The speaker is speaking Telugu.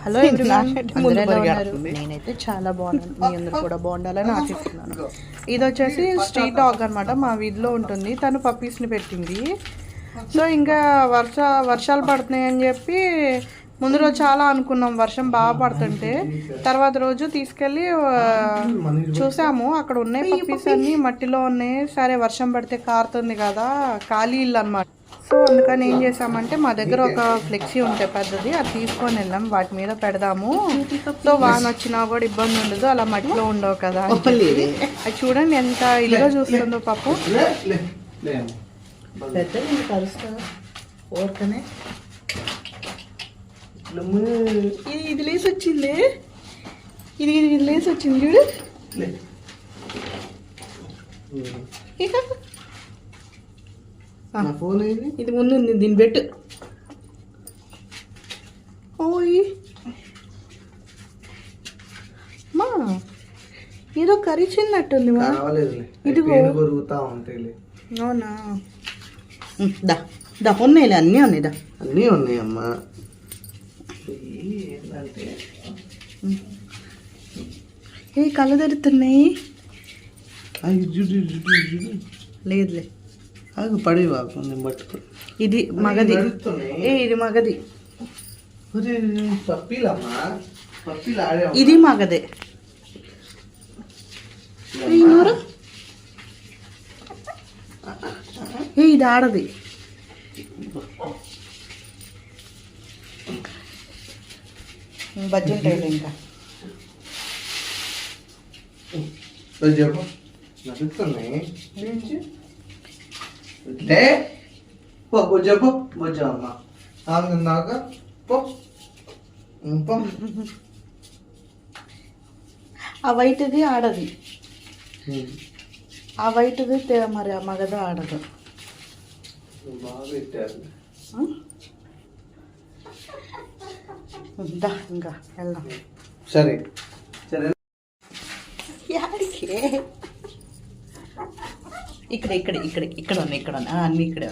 హలో ఎవ్రీవన్, నేనైతే చాలా బాగున్నాను. మీ అందరు కూడా బాగుండాలని ఆశిస్తున్నాను. ఇది వచ్చేసి స్ట్రీట్ డాగ్ అనమాట, మా వీధిలో ఉంటుంది. తను పప్పీస్ని పెట్టింది. సో ఇంకా వర్షాలు పడుతున్నాయని చెప్పి ముందు రోజు చాలా అనుకున్నాం, వర్షం బాగా పడుతుంటే. తర్వాత రోజు తీసుకెళ్ళి చూసాము, అక్కడ ఉన్నాయి పప్పీస్ అన్నీ మట్టిలో ఉన్నాయి. సరే వర్షం పడితే కారుతుంది కదా, ఖాళీ ఇల్లు అనమాట. సో అందుకని ఏం చేసామంటే, మా దగ్గర ఒక ఫ్లెక్సీ ఉంటే పెద్దది, అది తీసుకొని వెళ్ళాం. వాటి మీద పెడదాము, సో వాన వచ్చినా కూడా ఇబ్బంది ఉండదు, అలా మట్టిలో ఉండవు కదా. అది చూడండి ఎంత ఇదిగా చూస్తుందో పాపం. ఇది లేసి వచ్చింది, ఇది లేసి వచ్చింది చూడు. ఇది ముందు ఉంది, దీన్ని పెట్టు. ఓయ్ మా ఏదో కరిచినట్టుంది. ఇదిగో అవునా, దా ఉన్నాయిలే, అన్నీ ఉన్నాయి, దా అన్నీ ఉన్నాయమ్మా. ఏ కళ్ళు తెరుతున్నాయి. లేదులే, అది పడి వాకుంది పట్టుకో. ఇది మగది, ఇది మగది, ఇది మగదే. ఇది ఆడది. బజ్జీ ఉంటాయి ఇంకా. చెప్పు నడుస్తున్నాయి చెప్పు బొజ్జు అమ్మ ఆమెన్నాక ఆ వైట్ది ఆడది, ఆ వైట్ది మరి ఆ మగద ఆడదు. బాగా పెట్టారు. ఇంకా వెళ్దాం. సరే సరే. ఇక్కడ ఇక్కడ ఇక్కడ ఇక్కడ ఉన్నాయి, ఇక్కడ ఉన్నాయి, అన్ని ఇక్కడే.